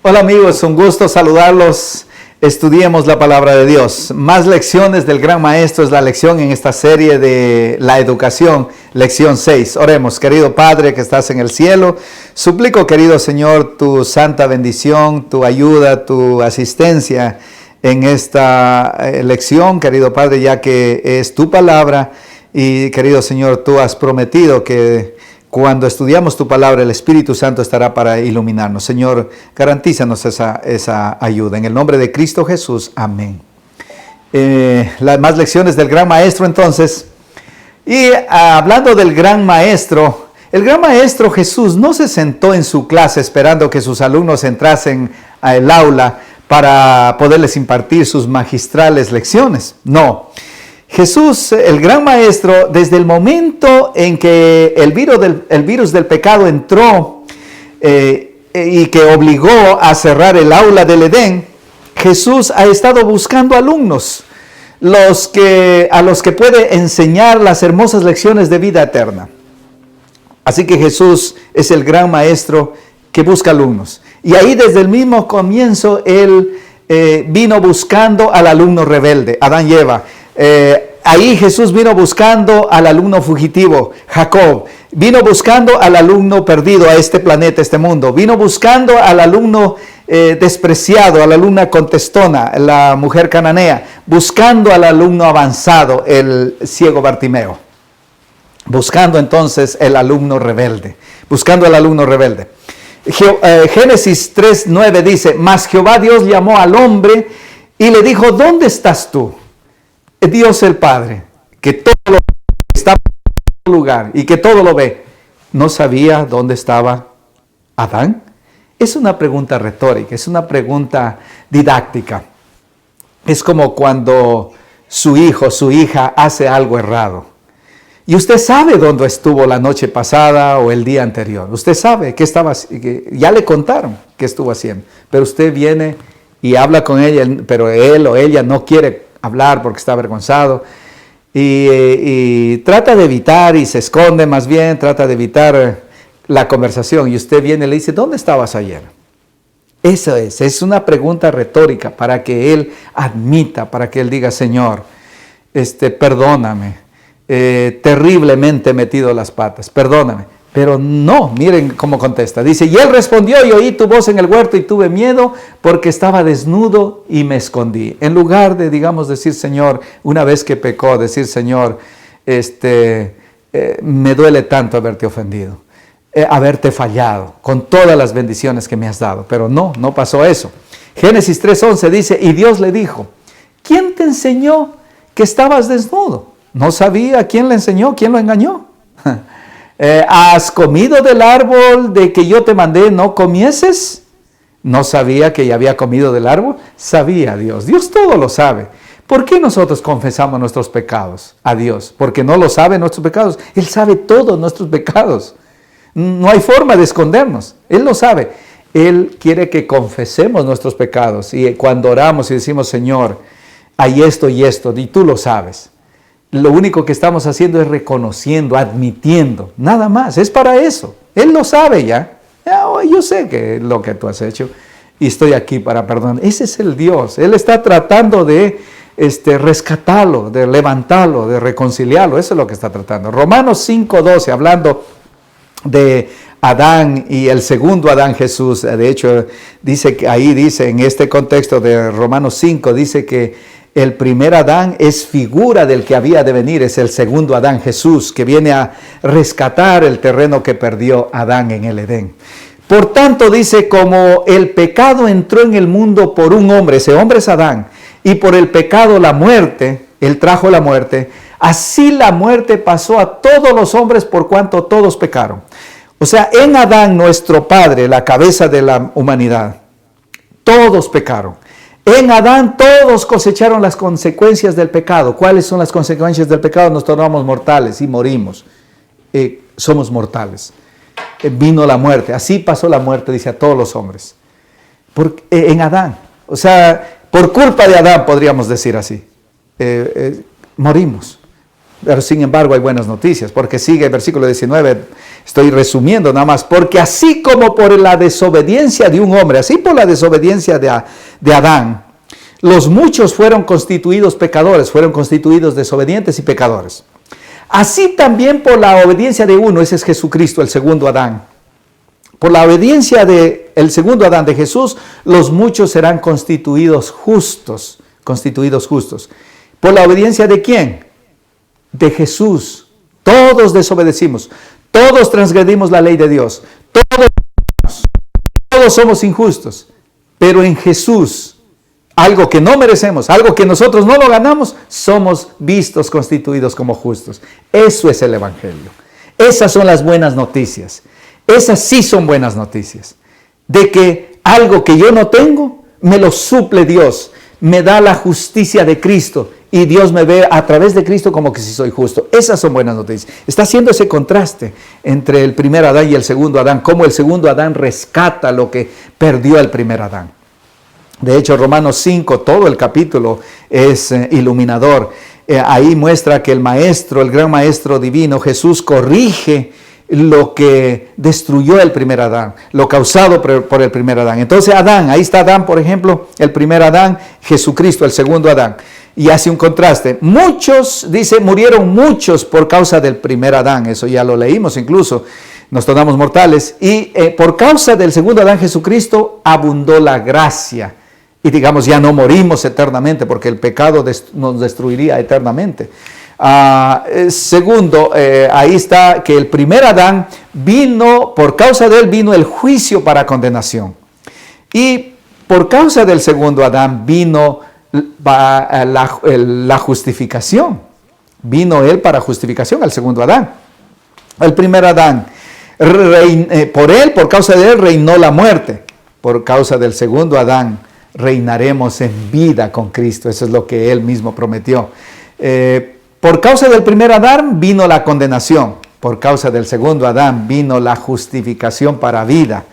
Hola amigos, un gusto saludarlos. Estudiemos la palabra de Dios. Más lecciones del gran maestro es la lección en esta serie de la educación, lección 6. Oremos, querido Padre que estás en el cielo. Suplico, querido Señor, tu santa bendición, tu ayuda, tu asistencia en esta lección, querido Padre, ya que es tu palabra. Y querido Señor, tú has prometido que cuando estudiamos tu palabra, el Espíritu Santo estará para iluminarnos. Señor, garantízanos esa ayuda. En el nombre de Cristo Jesús, amén. Las más lecciones del gran maestro entonces. Y hablando del gran maestro, el gran maestro Jesús no se sentó en su clase esperando que sus alumnos entrasen al aula para poderles impartir sus magistrales lecciones. No. Jesús, el gran maestro, desde el momento en que el virus del pecado entró y que obligó a cerrar el aula del Edén, Jesús ha estado buscando alumnos, a los que puede enseñar las hermosas lecciones de vida eterna. Así que Jesús es el gran maestro que busca alumnos. Y ahí desde el mismo comienzo, Él vino buscando al alumno rebelde, Adán y Eva. Ahí Jesús vino buscando al alumno fugitivo, Jacob. Vino buscando al alumno perdido a este planeta, este mundo. Vino buscando al alumno despreciado, a la alumna contestona, la mujer cananea. Buscando al alumno avanzado, el ciego Bartimeo. Buscando entonces el alumno rebelde. Buscando al alumno rebelde. Génesis 3:9 dice, mas Jehová Dios llamó al hombre y le dijo, ¿dónde estás tú? Dios el Padre, que todo lo está en todo lugar y que todo lo ve, ¿no sabía dónde estaba Adán? Es una pregunta retórica, es una pregunta didáctica. Es como cuando su hijo, su hija hace algo errado. Y usted sabe dónde estuvo la noche pasada o el día anterior. Usted sabe que ya le contaron qué estuvo haciendo. Pero usted viene y habla con ella, pero él o ella no quiere hablar porque está avergonzado y trata de evitar y se esconde más bien, trata de evitar la conversación y usted viene y le dice, ¿dónde estabas ayer? Eso es una pregunta retórica para que él admita, para que él diga, Señor, perdóname, terriblemente he metido las patas, perdóname. Pero no, miren cómo contesta. Dice, y él respondió, y oí tu voz en el huerto y tuve miedo porque estaba desnudo y me escondí. En lugar de, digamos, decir, Señor, una vez que pecó, decir, Señor, me duele tanto haberte ofendido, haberte fallado con todas las bendiciones que me has dado. Pero no pasó eso. Génesis 3:11 dice, y Dios le dijo, ¿quién te enseñó que estabas desnudo? No sabía quién le enseñó, quién lo engañó. ¿Has comido del árbol de que yo te mandé no comieses? ¿No sabía que ya había comido del árbol? Sabía Dios. Dios todo lo sabe. ¿Por qué nosotros confesamos nuestros pecados a Dios? ¿Porque no lo sabe nuestros pecados? Él sabe todos nuestros pecados. No hay forma de escondernos. Él lo sabe. Él quiere que confesemos nuestros pecados. Y cuando oramos y decimos, Señor, hay esto y esto, y tú lo sabes. Lo único que estamos haciendo es reconociendo, admitiendo, nada más, es para eso. Él lo sabe ya. Yo sé que lo que tú has hecho y estoy aquí para perdonar. Ese es el Dios. Él está tratando de rescatarlo, de levantarlo, de reconciliarlo. Eso es lo que está tratando. Romanos 5:12, hablando de Adán y el segundo Adán, Jesús. De hecho, dice en este contexto de Romanos 5, dice que el primer Adán es figura del que había de venir, es el segundo Adán, Jesús, que viene a rescatar el terreno que perdió Adán en el Edén. Por tanto, dice, como el pecado entró en el mundo por un hombre, ese hombre es Adán, y por el pecado la muerte, él trajo la muerte, así la muerte pasó a todos los hombres por cuanto todos pecaron. O sea, en Adán, nuestro padre, la cabeza de la humanidad, todos pecaron. En Adán todos cosecharon las consecuencias del pecado. ¿Cuáles son las consecuencias del pecado? Nos tornamos mortales y morimos. Somos mortales. Vino la muerte. Así pasó la muerte, dice, a todos los hombres. En Adán. O sea, por culpa de Adán, podríamos decir así. Morimos. Pero sin embargo hay buenas noticias, porque sigue el versículo 19, estoy resumiendo nada más, porque así como por la desobediencia de un hombre, así por la desobediencia de Adán, los muchos fueron constituidos pecadores, fueron constituidos desobedientes y pecadores. Así también por la obediencia de uno, ese es Jesucristo, el segundo Adán. Por la obediencia del segundo Adán, de Jesús, los muchos serán constituidos justos, constituidos justos. ¿Por la obediencia de quién? De Jesús. Todos desobedecimos, todos transgredimos la ley de Dios, todos somos injustos, pero en Jesús, algo que no merecemos, algo que nosotros no lo ganamos, somos vistos, constituidos como justos. Eso es el Evangelio. Esas son las buenas noticias. Esas sí son buenas noticias. De que algo que yo no tengo, me lo suple Dios. Me da la justicia de Cristo. Y Dios me ve a través de Cristo como que si soy justo. Esas son buenas noticias. Está haciendo ese contraste entre el primer Adán y el segundo Adán. Cómo el segundo Adán rescata lo que perdió el primer Adán. De hecho, Romanos 5, todo el capítulo es iluminador. Ahí muestra que el maestro, el gran maestro divino, Jesús, corrige lo que destruyó el primer Adán, lo causado por el primer Adán. Entonces Adán, ahí está Adán, por ejemplo, el primer Adán, Jesucristo, el segundo Adán. Y hace un contraste. Muchos, dice, murieron muchos por causa del primer Adán. Eso ya lo leímos incluso. Nos tornamos mortales. Y por causa del segundo Adán, Jesucristo, abundó la gracia. Y digamos, ya no morimos eternamente porque el pecado nos destruiría eternamente. Segundo, ahí está que el primer Adán vino, por causa de él vino el juicio para condenación. Y por causa del segundo Adán vino la justificación. Vino él para justificación, al segundo Adán. El primer Adán, por causa de él reinó la muerte. Por causa del segundo Adán reinaremos en vida con Cristo. Eso es lo que él mismo prometió. Por causa del primer Adán vino la condenación. Por causa del segundo Adán vino la justificación para vida.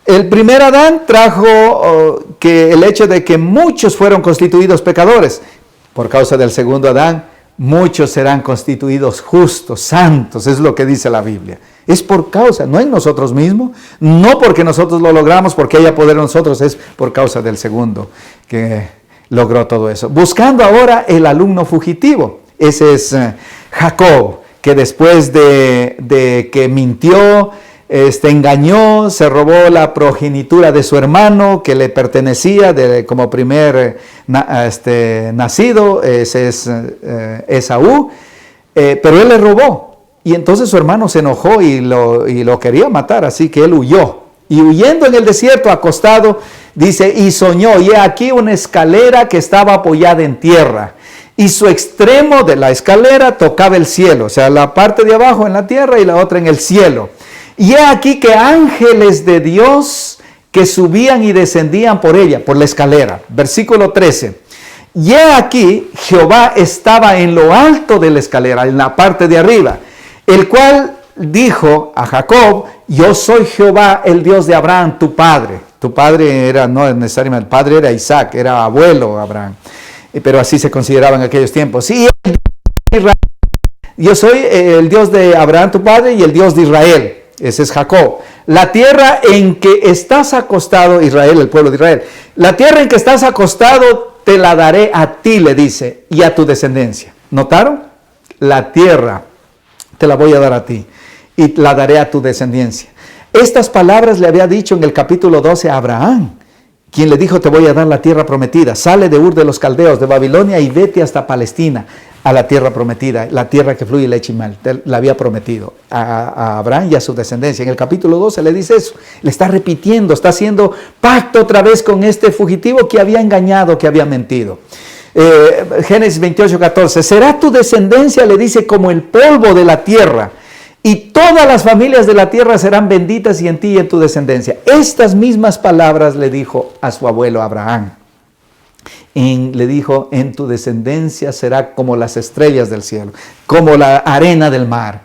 El primer Adán trajo que el hecho de que muchos fueron constituidos pecadores. Por causa del segundo Adán, muchos serán constituidos justos, santos. Es lo que dice la Biblia. Es por causa, no en nosotros mismos, no porque nosotros lo logramos, porque haya poder en nosotros, es por causa del segundo que logró todo eso. Buscando ahora el alumno fugitivo. Ese es Jacob, que después de que mintió, engañó, se robó la progenitura de su hermano que le pertenecía como primer nacido, ese es Esaú, pero él le robó. Y entonces su hermano se enojó y lo quería matar, así que él huyó. Y huyendo en el desierto, acostado, dice, y soñó, y he aquí una escalera que estaba apoyada en tierra. Y su extremo de la escalera tocaba el cielo, o sea, la parte de abajo en la tierra y la otra en el cielo. Y he aquí que ángeles de Dios que subían y descendían por ella, por la escalera. Versículo 13. Y he aquí Jehová estaba en lo alto de la escalera, en la parte de arriba, el cual dijo a Jacob, yo soy Jehová, el Dios de Abraham, tu padre. Tu padre era, no necesariamente, el padre era Isaac, era abuelo Abraham. Pero así se consideraba en aquellos tiempos. Y yo soy el Dios de Abraham, tu padre, y el Dios de Israel. Ese es Jacob. La tierra en que estás acostado, Israel, el pueblo de Israel. La tierra en que estás acostado te la daré a ti, le dice, y a tu descendencia. ¿Notaron? La tierra te la voy a dar a ti y la daré a tu descendencia. Estas palabras le había dicho en el capítulo 12 a Abraham, quien le dijo, te voy a dar la tierra prometida. Sale de Ur de los Caldeos, de Babilonia, y vete hasta Palestina, a la tierra prometida, la tierra que fluye leche y miel. La había prometido a Abraham y a su descendencia. En el capítulo 12 le dice eso. Le está repitiendo, está haciendo pacto otra vez con este fugitivo que había engañado, que había mentido. Génesis 28, 14. Será tu descendencia, le dice, como el polvo de la tierra. Y todas las familias de la tierra serán benditas y en ti y en tu descendencia. Estas mismas palabras le dijo a su abuelo Abraham. Le dijo, en tu descendencia será como las estrellas del cielo, como la arena del mar.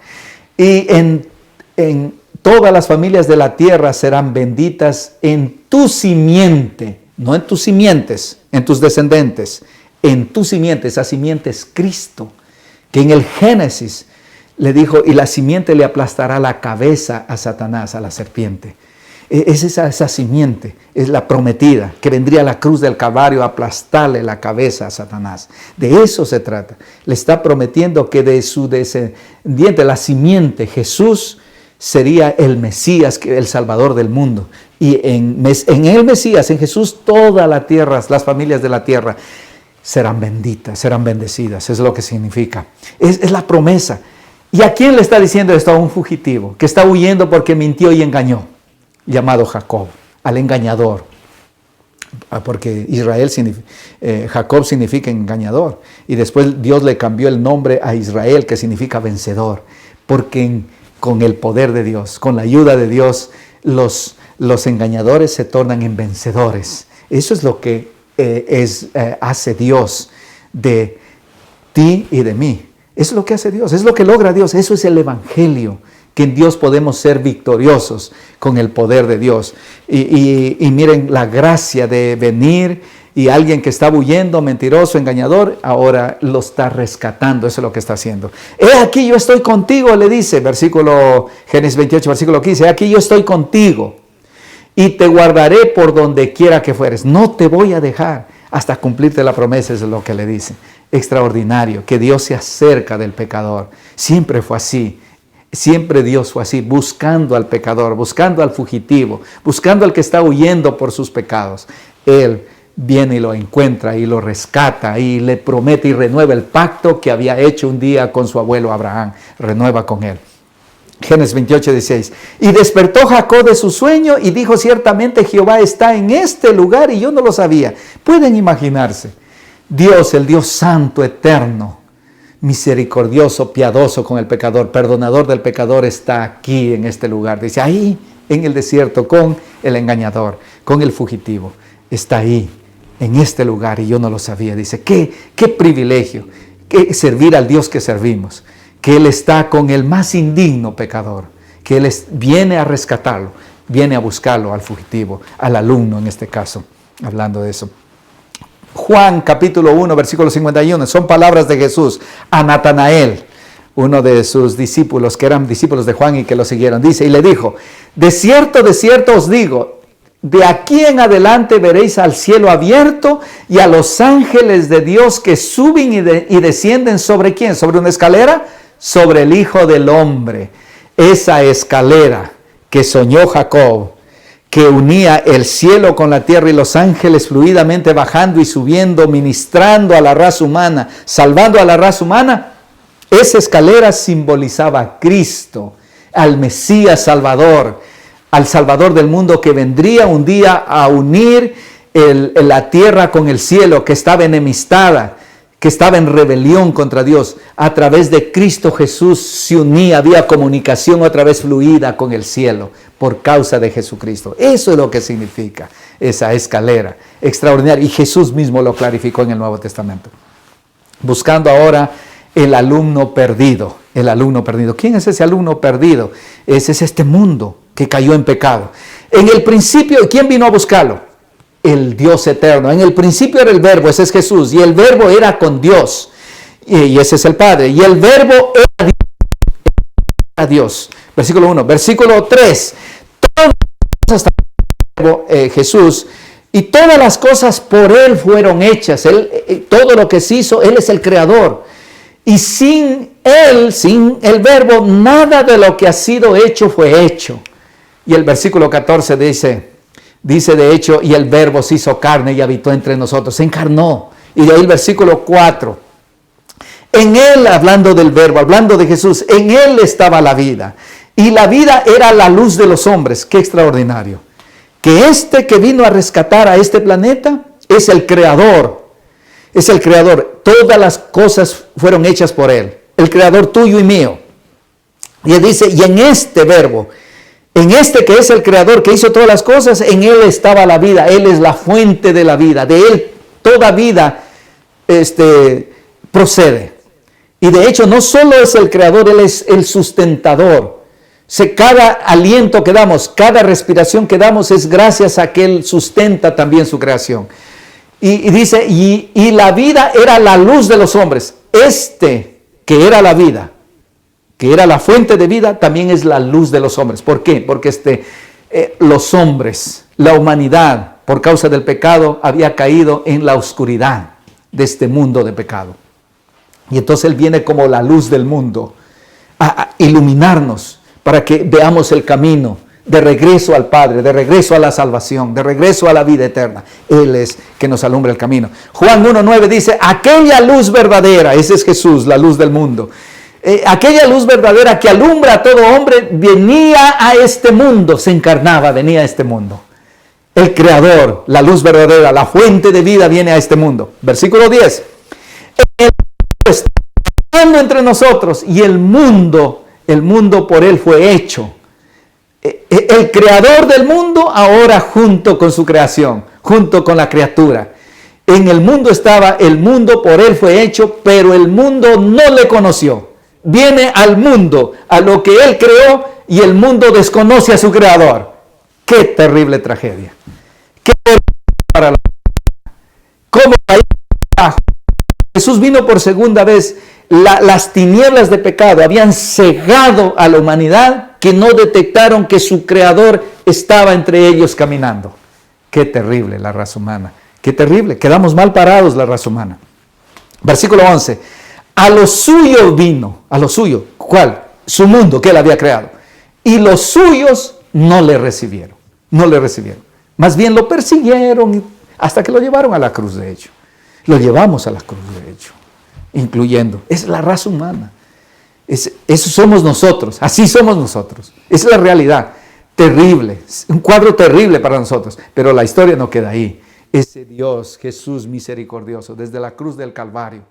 Y en todas las familias de la tierra serán benditas en tu simiente, no en tus simientes, en tus descendientes, en tu simiente. Esa simiente es Cristo. que en el Génesis le dijo, y la simiente le aplastará la cabeza a Satanás, a la serpiente. Es esa simiente, es la prometida, que vendría a la cruz del Calvario a aplastarle la cabeza a Satanás. De eso se trata. Le está prometiendo que de su descendiente, la simiente, Jesús, sería el Mesías, el Salvador del mundo. Y en el Mesías, en Jesús, toda la tierra, las familias de la tierra, serán benditas, serán bendecidas. Es lo que significa. Es la promesa. ¿Y a quién le está diciendo esto? A un fugitivo que está huyendo porque mintió y engañó, llamado Jacob, al engañador. Porque Jacob significa engañador. Y después Dios le cambió el nombre a Israel, que significa vencedor. Porque con el poder de Dios, con la ayuda de Dios, los engañadores se tornan en vencedores. Eso es lo que hace Dios de ti y de mí. Eso es lo que hace Dios, es lo que logra Dios. Eso es el Evangelio, que en Dios podemos ser victoriosos con el poder de Dios. Y miren la gracia de venir, y alguien que estaba huyendo, mentiroso, engañador, ahora lo está rescatando. Eso es lo que está haciendo. He aquí yo estoy contigo, le dice, Génesis 28, versículo 15, he aquí yo estoy contigo y te guardaré por donde quiera que fueres. No te voy a dejar hasta cumplirte la promesa, es lo que le dice. Extraordinario, que Dios se acerca del pecador. Siempre fue así. Siempre Dios fue así, buscando al pecador, buscando al fugitivo, buscando al que está huyendo por sus pecados. Él viene y lo encuentra y lo rescata y le promete y renueva el pacto que había hecho un día con su abuelo Abraham. Renueva con él. Génesis 28, 16. Y despertó Jacob de su sueño y dijo, ciertamente Jehová está en este lugar y yo no lo sabía. Pueden imaginarse. Dios, el Dios santo, eterno, misericordioso, piadoso con el pecador, perdonador del pecador, está aquí en este lugar. Dice, ahí en el desierto, con el engañador, con el fugitivo. Está ahí, en este lugar, y yo no lo sabía. Dice, qué privilegio, que servir al Dios que servimos, que Él está con el más indigno pecador, que Él viene a rescatarlo, viene a buscarlo al fugitivo, al alumno en este caso, hablando de eso. Juan capítulo 1, versículo 51, son palabras de Jesús a Natanael, uno de sus discípulos, que eran discípulos de Juan y que lo siguieron. Dice, y le dijo, de cierto os digo, de aquí en adelante veréis al cielo abierto y a los ángeles de Dios que suben y descienden ¿sobre quién? ¿Sobre una escalera? Sobre el Hijo del Hombre. Esa escalera que soñó Jacob, que unía el cielo con la tierra y los ángeles fluidamente bajando y subiendo, ministrando a la raza humana, salvando a la raza humana, esa escalera simbolizaba a Cristo, al Mesías Salvador, al Salvador del mundo, que vendría un día a unir la tierra con el cielo, que estaba enemistada, que estaba en rebelión contra Dios. A través de Cristo Jesús se unía, había comunicación otra vez fluida con el cielo por causa de Jesucristo. Eso es lo que significa esa escalera extraordinaria. Y Jesús mismo lo clarificó en el Nuevo Testamento. Buscando ahora el alumno perdido. El alumno perdido. ¿Quién es ese alumno perdido? Ese es este mundo que cayó en pecado. En el principio, ¿quién vino a buscarlo? El Dios eterno. En el principio era el Verbo, ese es Jesús, y el Verbo era con Dios, y ese es el Padre, y el Verbo era Dios. Versículo 1. Versículo 3. Todas las cosas, Jesús, y todas las cosas por Él fueron hechas. Todo lo que se hizo, Él es el Creador. Y sin Él, sin el Verbo, nada de lo que ha sido hecho fue hecho. Y el versículo 14 dice de hecho, y el Verbo se hizo carne y habitó entre nosotros, se encarnó. Y de ahí el versículo 4. En Él, hablando del Verbo, hablando de Jesús, en Él estaba la vida. Y la vida era la luz de los hombres. Qué extraordinario. Que que vino a rescatar a este planeta es el Creador. Es el Creador. Todas las cosas fueron hechas por Él. El Creador tuyo y mío. Y Él dice, y en este Verbo, en este que es el Creador, que hizo todas las cosas, en Él estaba la vida. Él es la fuente de la vida. De Él toda vida procede. Y de hecho no solo es el Creador, Él es el sustentador. Cada aliento que damos, cada respiración que damos es gracias a que Él sustenta también su creación. Y dice, y la vida era la luz de los hombres. que era la vida, que era la fuente de vida, también es la luz de los hombres. ¿Por qué? Porque los hombres, la humanidad, por causa del pecado, había caído en la oscuridad de este mundo de pecado. Y entonces Él viene como la luz del mundo a iluminarnos para que veamos el camino de regreso al Padre, de regreso a la salvación, de regreso a la vida eterna. Él es que nos alumbra el camino. Juan 1:9 dice, aquella luz verdadera, ese es Jesús, la luz del mundo. Aquella luz verdadera que alumbra a todo hombre venía a este mundo, se encarnaba, venía a este mundo. El Creador, la luz verdadera, la fuente de vida viene a este mundo. Versículo 10. El mundo está entre nosotros y el mundo por Él fue hecho. El Creador del mundo ahora junto con su creación, junto con la criatura. En el mundo estaba, el mundo por Él fue hecho, pero el mundo no le conoció. Viene al mundo, a lo que Él creó, y el mundo desconoce a su Creador. ¡Qué terrible tragedia! ¡Qué terrible para la vida! ¿Cómo Jesús vino por segunda vez? Las tinieblas de pecado habían cegado a la humanidad, que no detectaron que su Creador estaba entre ellos caminando. ¡Qué terrible la raza humana! ¡Qué terrible! Quedamos mal parados la raza humana. Versículo 11. A lo suyo vino, a lo suyo, ¿cuál? Su mundo que Él había creado. Y los suyos no le recibieron, no le recibieron. Más bien lo persiguieron hasta que lo llevaron a la cruz, de hecho. Lo llevamos a la cruz, de hecho, incluyendo. Es la raza humana. Eso somos nosotros, así somos nosotros. Esa es la realidad. Terrible, un cuadro terrible para nosotros. Pero la historia no queda ahí. Ese Dios, Jesús misericordioso, desde la cruz del Calvario,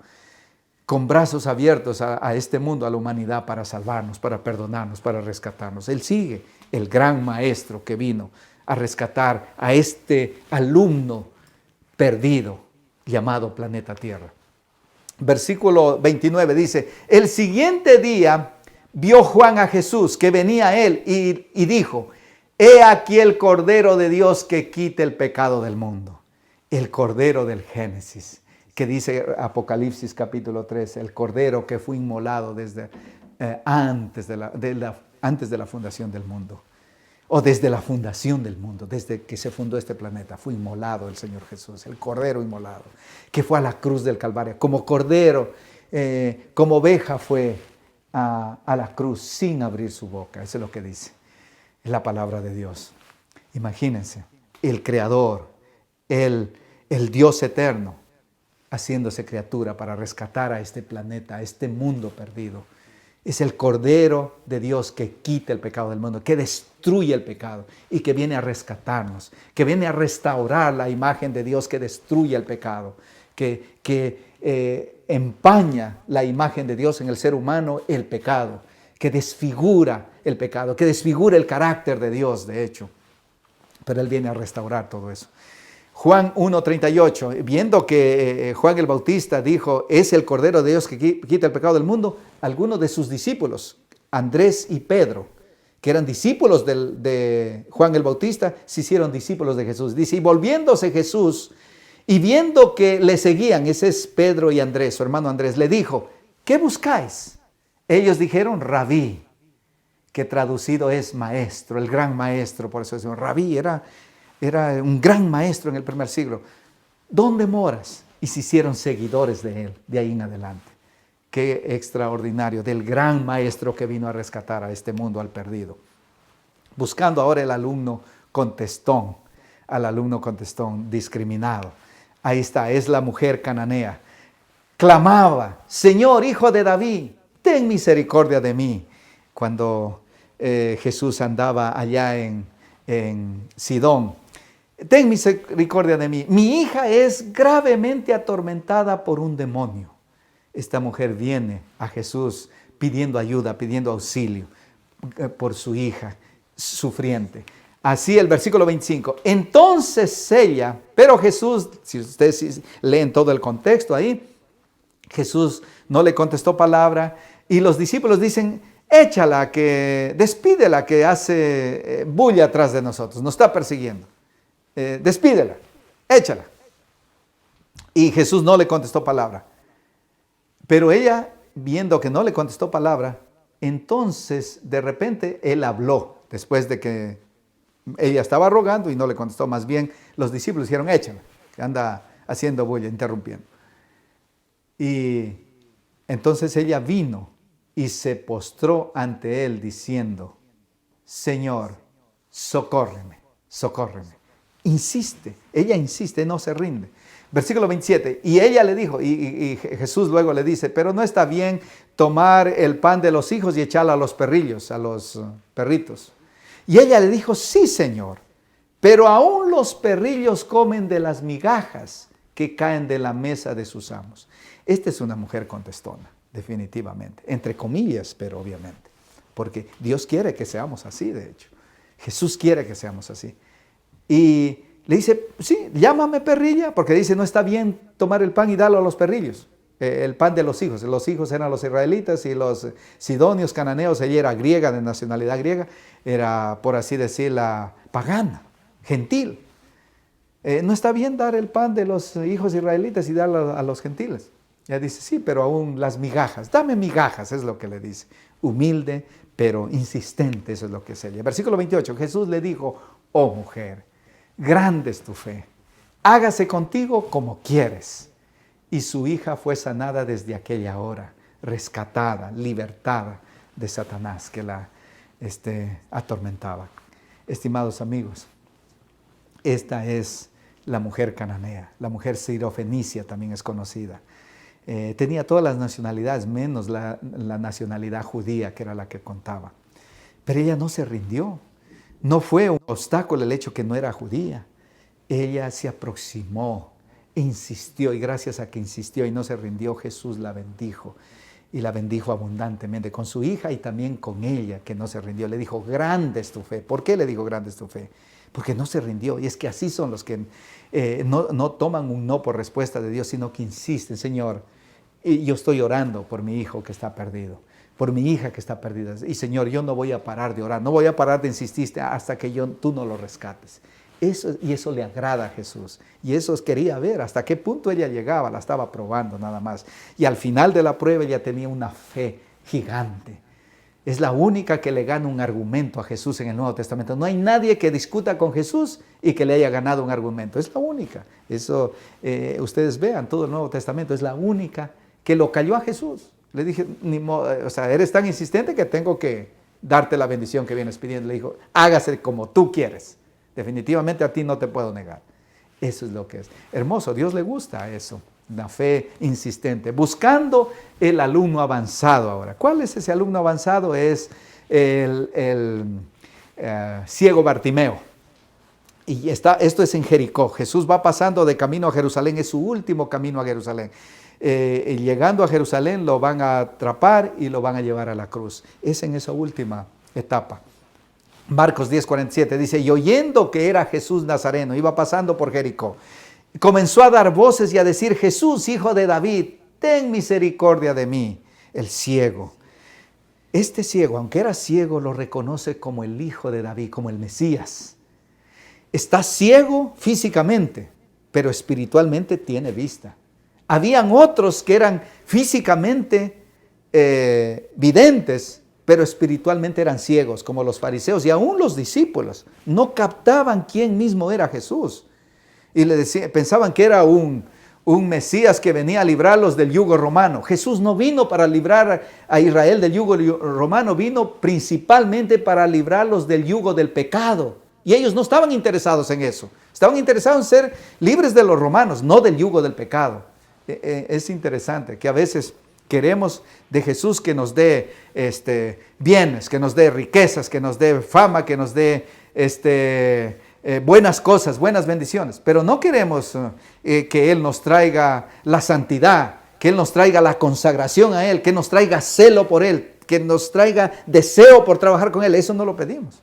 con brazos abiertos a este mundo, a la humanidad, para salvarnos, para perdonarnos, para rescatarnos. Él sigue, el gran maestro que vino a rescatar a este alumno perdido llamado planeta Tierra. Versículo 29 dice, el siguiente día vio Juan a Jesús que venía a él y dijo, he aquí el Cordero de Dios que quita el pecado del mundo. El Cordero del Génesis, que dice Apocalipsis capítulo 3, el Cordero que fue inmolado desde antes de la fundación del mundo, o desde la fundación del mundo, desde que se fundó este planeta, fue inmolado el Señor Jesús, el Cordero inmolado, que fue a la cruz del Calvario, como Cordero, como oveja fue a la cruz sin abrir su boca. Eso es lo que dice, es la palabra de Dios. Imagínense, el Creador, el Dios eterno, haciéndose criatura para rescatar a este planeta, a este mundo perdido. Es el Cordero de Dios que quita el pecado del mundo, que destruye el pecado y que viene a rescatarnos, que viene a restaurar la imagen de Dios que destruye el pecado, que empaña la imagen de Dios en el ser humano, el pecado, que desfigura el pecado, que desfigura el carácter de Dios, de hecho. Pero Él viene a restaurar todo eso. Juan 1:38, viendo que Juan el Bautista dijo, es el Cordero de Dios que quita el pecado del mundo, algunos de sus discípulos, Andrés y Pedro, que eran discípulos de Juan el Bautista, se hicieron discípulos de Jesús. Dice, y volviéndose Jesús, y viendo que le seguían, ese es Pedro y Andrés, su hermano Andrés, le dijo, ¿qué buscáis? Ellos dijeron, Rabí, que traducido es maestro, el gran maestro, por eso decimos, Rabí era un gran maestro en el primer siglo. ¿Dónde moras? Y se hicieron seguidores de él, de ahí en adelante. Qué extraordinario, del gran maestro que vino a rescatar a este mundo, al perdido. Buscando ahora el alumno contestón, al alumno contestón discriminado. Ahí está, es la mujer cananea. Clamaba, Señor, hijo de David, ten misericordia de mí. Cuando Jesús andaba allá en Sidón. Ten misericordia de mí. Mi hija es gravemente atormentada por un demonio. Esta mujer viene a Jesús pidiendo ayuda, pidiendo auxilio por su hija sufriente. Así el versículo 25. Entonces ella, pero Jesús, si ustedes leen todo el contexto ahí, Jesús no le contestó palabra y los discípulos dicen, échala, despídela que hace bulla atrás de nosotros, nos está persiguiendo. Despídela, échala. Y Jesús no le contestó palabra. Pero ella viendo que no le contestó palabra, entonces de repente él habló, después de que ella estaba rogando y no le contestó. Más bien los discípulos dijeron, échalo, que anda haciendo bulla, interrumpiendo. Y entonces ella vino y se postró ante él diciendo, Señor, socórreme, socórreme. Insiste, ella insiste, no se rinde. Versículo 27, y ella le dijo, y Jesús luego le dice, pero no está bien tomar el pan de los hijos y echarlo a los perrillos, a los perritos. Y ella le dijo, sí, Señor, pero aún los perrillos comen de las migajas que caen de la mesa de sus amos. Esta es una mujer contestona, definitivamente, entre comillas, pero obviamente, porque Dios quiere que seamos así, de hecho. Jesús quiere que seamos así. Y le dice, sí, llámame perrilla, porque dice, no está bien tomar el pan y darlo a los perrillos. El pan de los hijos. Los hijos eran los israelitas y los sidonios, cananeos. Ella era griega, de nacionalidad griega. Era, por así decirla, pagana, gentil. No está bien dar el pan de los hijos israelitas y darlo a los gentiles. Ella dice, sí, pero aún las migajas. Dame migajas, es lo que le dice. Humilde, pero insistente, eso es lo que es ella. Versículo 28, Jesús le dijo, oh mujer, grande es tu fe. Hágase contigo como quieres. Y su hija fue sanada desde aquella hora, rescatada, libertada de Satanás que la atormentaba. Estimados amigos, esta es la mujer cananea, la mujer sirofenicia también es conocida. Tenía todas las nacionalidades, menos la nacionalidad judía, que era la que contaba. Pero ella no se rindió. No fue un obstáculo el hecho que no era judía. Ella se aproximó, insistió, y gracias a que insistió y no se rindió, Jesús la bendijo. Y la bendijo abundantemente con su hija y también con ella, que no se rindió. Le dijo, grande es tu fe. ¿Por qué le dijo, grande es tu fe? Porque no se rindió. Y es que así son los que no toman un no por respuesta de Dios, sino que insisten, Señor, y yo estoy orando por mi hijo que está perdido, por mi hija que está perdida. Y Señor, yo no voy a parar de orar, no voy a parar de insistir hasta que tú no lo rescates. Eso le agrada a Jesús. Y eso quería ver hasta qué punto ella llegaba, la estaba probando nada más. Y al final de la prueba ella tenía una fe gigante. Es la única que le gana un argumento a Jesús en el Nuevo Testamento. No hay nadie que discuta con Jesús y que le haya ganado un argumento. Es la única. Eso ustedes vean, todo el Nuevo Testamento es la única que lo cayó a Jesús. Le dije, eres tan insistente que tengo que darte la bendición que vienes pidiendo. Le dijo, hágase como tú quieres. Definitivamente a ti no te puedo negar. Eso es lo que es. Hermoso, Dios le gusta eso. Una fe insistente. Buscando el alumno avanzado ahora. ¿Cuál es ese alumno avanzado? Es el ciego Bartimeo. Y esto es en Jericó. Jesús va pasando de camino a Jerusalén. Es su último camino a Jerusalén. Y llegando a Jerusalén lo van a atrapar y lo van a llevar a la cruz. Es en esa última etapa. Marcos 10:47 dice, y oyendo que era Jesús Nazareno, iba pasando por Jericó, comenzó a dar voces y a decir, Jesús, hijo de David, ten misericordia de mí. El ciego. Este ciego, aunque era ciego, lo reconoce como el hijo de David, como el Mesías. Está ciego físicamente, pero espiritualmente tiene vista. Habían otros que eran físicamente videntes, pero espiritualmente eran ciegos, como los fariseos y aún los discípulos. No captaban quién mismo era Jesús. Y pensaban que era un Mesías que venía a librarlos del yugo romano. Jesús no vino para librar a Israel del yugo romano, vino principalmente para librarlos del yugo del pecado. Y ellos no estaban interesados en eso. Estaban interesados en ser libres de los romanos, no del yugo del pecado. Es interesante que a veces queremos de Jesús que nos dé bienes, que nos dé riquezas, que nos dé fama, que nos dé buenas cosas, buenas bendiciones. Pero no queremos que Él nos traiga la santidad, que Él nos traiga la consagración a Él, que nos traiga celo por Él, que nos traiga deseo por trabajar con Él. Eso no lo pedimos.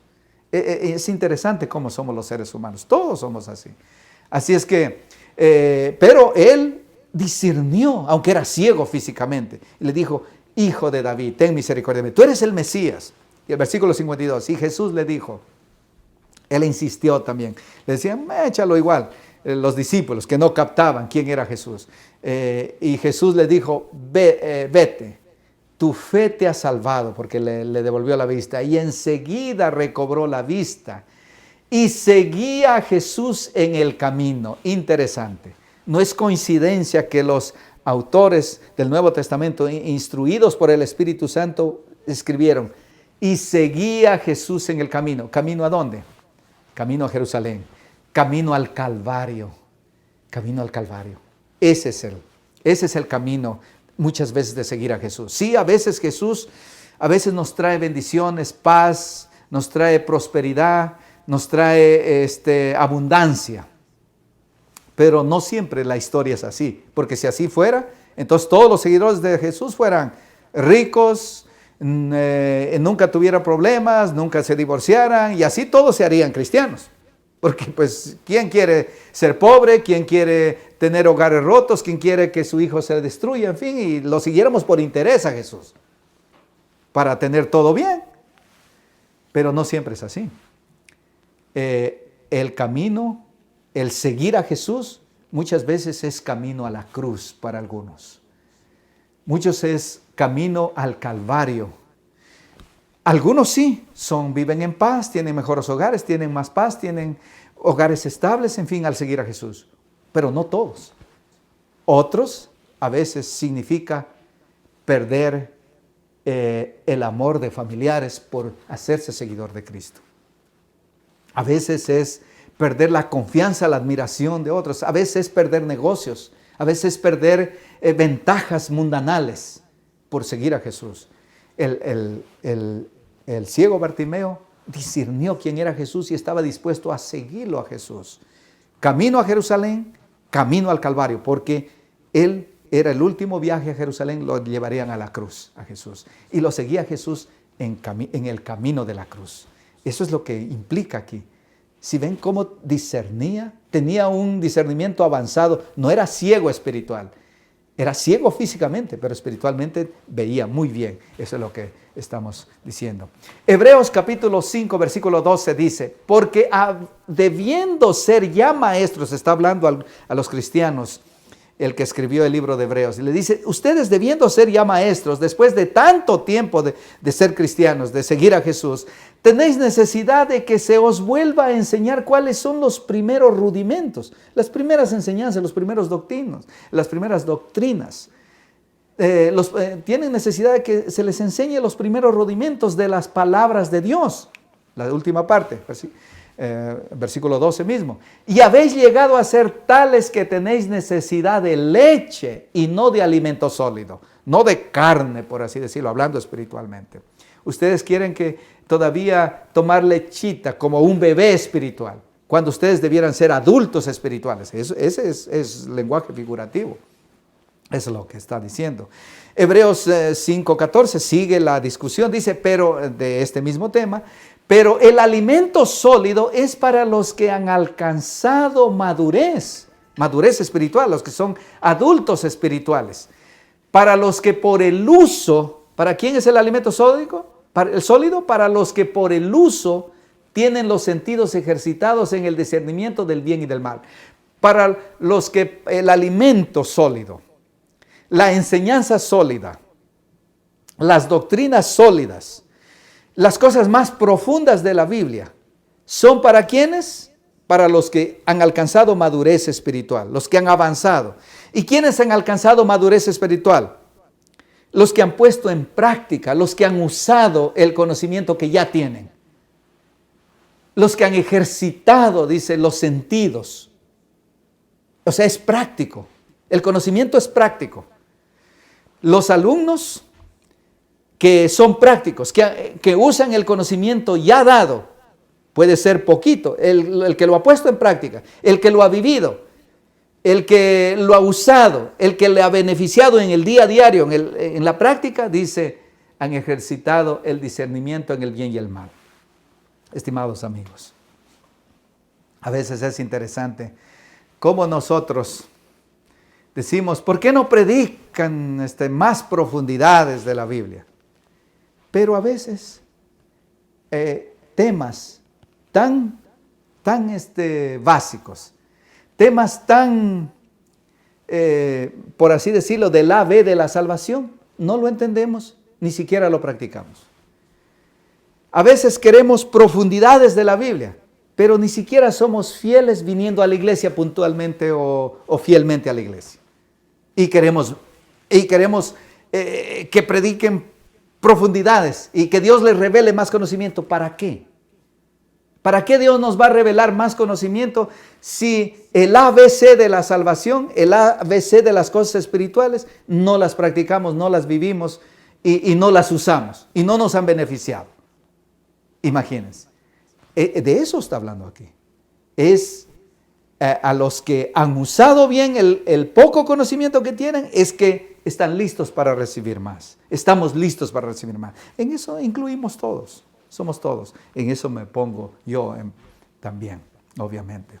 Es interesante cómo somos los seres humanos. Todos somos así. Así es que, pero Él discernió, aunque era ciego físicamente, y le dijo, hijo de David, ten misericordia de mí, tú eres el Mesías. Y el versículo 52, y Jesús le dijo, él insistió también, le decían, échalo igual, los discípulos que no captaban quién era Jesús. Y Jesús le dijo, vete, tu fe te ha salvado, porque le devolvió la vista. Y enseguida recobró la vista y seguía a Jesús en el camino. Interesante. No es coincidencia que los autores del Nuevo Testamento, instruidos por el Espíritu Santo, escribieron, y seguía a Jesús en el camino. ¿Camino a dónde? Camino a Jerusalén. Camino al Calvario. Camino al Calvario. Ese es el camino muchas veces de seguir a Jesús. Sí, a veces Jesús, nos trae bendiciones, paz, nos trae prosperidad, nos trae abundancia. Pero no siempre la historia es así, porque si así fuera, entonces todos los seguidores de Jesús fueran ricos, nunca tuvieran problemas, nunca se divorciaran, y así todos se harían cristianos. Porque pues, ¿quién quiere ser pobre? ¿Quién quiere tener hogares rotos? ¿Quién quiere que su hijo se destruya? En fin, y lo siguiéramos por interés a Jesús, para tener todo bien. Pero no siempre es así. El camino, el seguir a Jesús, muchas veces es camino a la cruz para algunos. Muchos es camino al Calvario. Algunos sí, viven en paz, tienen mejores hogares, tienen más paz, tienen hogares estables, en fin, al seguir a Jesús. Pero no todos. Otros, a veces significa perder el amor de familiares por hacerse seguidor de Cristo. A veces es perder la confianza, la admiración de otros. A veces es perder negocios. A veces es perder ventajas mundanales por seguir a Jesús. El ciego Bartimeo discernió quién era Jesús y estaba dispuesto a seguirlo a Jesús. Camino a Jerusalén, camino al Calvario, porque él era el último viaje a Jerusalén, lo llevarían a la cruz a Jesús. Y lo seguía Jesús en el camino de la cruz. Eso es lo que implica aquí. Si ven cómo discernía, tenía un discernimiento avanzado, no era ciego espiritual. Era ciego físicamente, pero espiritualmente veía muy bien. Eso es lo que estamos diciendo. Hebreos capítulo 5, versículo 12 dice, porque debiendo ser ya maestros, está hablando a los cristianos, el que escribió el libro de Hebreos, y le dice, ustedes debiendo ser ya maestros, después de tanto tiempo de ser cristianos, de seguir a Jesús, tenéis necesidad de que se os vuelva a enseñar cuáles son los primeros rudimentos, las primeras enseñanzas, los primeros doctrinos, las primeras doctrinas. Tienen necesidad de que se les enseñe los primeros rudimentos de las palabras de Dios. La última parte, versículo 12 mismo. Y habéis llegado a ser tales que tenéis necesidad de leche y no de alimento sólido, no de carne, por así decirlo, hablando espiritualmente. Ustedes quieren que todavía tomar lechita como un bebé espiritual, cuando ustedes debieran ser adultos espirituales. Ese es lenguaje figurativo. Eso es lo que está diciendo. Hebreos 5:14 sigue la discusión, dice, pero de este mismo tema, pero el alimento sólido es para los que han alcanzado madurez espiritual, los que son adultos espirituales. Para los que por el uso, ¿para quién es el alimento sólido? Para los que por el uso tienen los sentidos ejercitados en el discernimiento del bien y del mal. Para los que el alimento sólido, la enseñanza sólida, las doctrinas sólidas, las cosas más profundas de la Biblia, ¿son para quiénes? Para los que han alcanzado madurez espiritual, los que han avanzado. ¿Y quiénes han alcanzado madurez espiritual? Los que han puesto en práctica, los que han usado el conocimiento que ya tienen. Los que han ejercitado, dice, los sentidos. O sea, es práctico. El conocimiento es práctico. Los alumnos que son prácticos, que usan el conocimiento ya dado, puede ser poquito, el que lo ha puesto en práctica, el que lo ha vivido, el que lo ha usado, el que le ha beneficiado en el día a diario, en la práctica, dice, han ejercitado el discernimiento en el bien y el mal. Estimados amigos, a veces es interesante cómo nosotros decimos, ¿por qué no predican más profundidades de la Biblia? Pero a veces temas tan básicos, temas tan, por así decirlo, del A, B de la salvación, no lo entendemos ni siquiera lo practicamos. A veces queremos profundidades de la Biblia, pero ni siquiera somos fieles viniendo a la iglesia puntualmente o fielmente a la iglesia. Y queremos que prediquen profundidades y que Dios les revele más conocimiento. ¿Para qué? ¿Para qué Dios nos va a revelar más conocimiento si el ABC de la salvación, el ABC de las cosas espirituales, no las practicamos, no las vivimos y no las usamos y no nos han beneficiado? Imagínense. De eso está hablando aquí. Es a los que han usado bien el poco conocimiento que tienen, es que están listos para recibir más. Estamos listos para recibir más. En eso incluimos todos. Somos todos. En eso me pongo yo también, obviamente.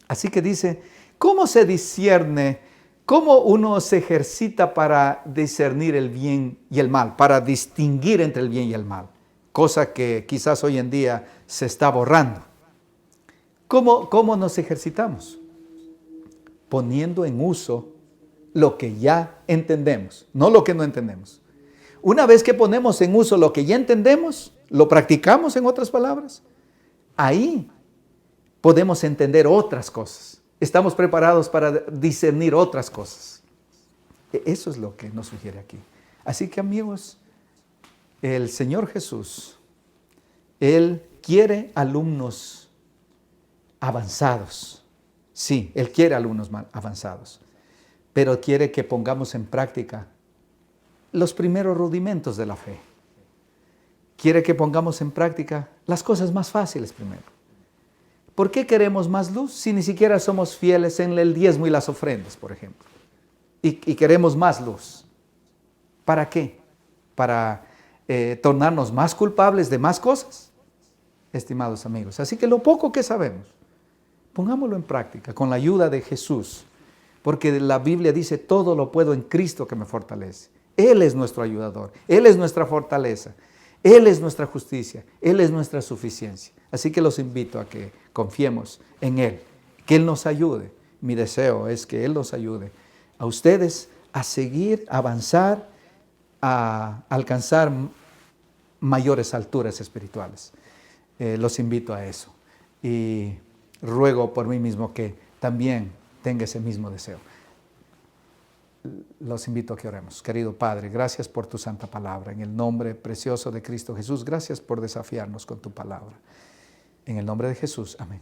Así que dice, ¿cómo se discierne? ¿Cómo uno se ejercita para discernir el bien y el mal? Para distinguir entre el bien y el mal. Cosa que quizás hoy en día se está borrando. ¿Cómo nos ejercitamos? Poniendo en uso lo que ya entendemos, no lo que no entendemos. Una vez que ponemos en uso lo que ya entendemos, lo practicamos, en otras palabras, ahí podemos entender otras cosas. Estamos preparados para discernir otras cosas. Eso es lo que nos sugiere aquí. Así que, amigos, el Señor Jesús, Él quiere alumnos avanzados. Sí, Él quiere alumnos avanzados, pero quiere que pongamos en práctica los primeros rudimentos de la fe. Quiere que pongamos en práctica las cosas más fáciles primero. ¿Por qué queremos más luz si ni siquiera somos fieles en el diezmo y las ofrendas, por ejemplo? Y queremos más luz. ¿Para qué? ¿Para tornarnos más culpables de más cosas? Estimados amigos, así que lo poco que sabemos, pongámoslo en práctica con la ayuda de Jesús, porque la Biblia dice, todo lo puedo en Cristo que me fortalece. Él es nuestro ayudador, Él es nuestra fortaleza, Él es nuestra justicia, Él es nuestra suficiencia. Así que los invito a que confiemos en Él, que Él nos ayude. Mi deseo es que Él nos ayude a ustedes a seguir, a avanzar, a alcanzar mayores alturas espirituales. Los invito a eso y ruego por mí mismo que también tenga ese mismo deseo. Los invito a que oremos. Querido Padre, gracias por tu santa palabra. En el nombre precioso de Cristo Jesús, gracias por desafiarnos con tu palabra. En el nombre de Jesús, amén.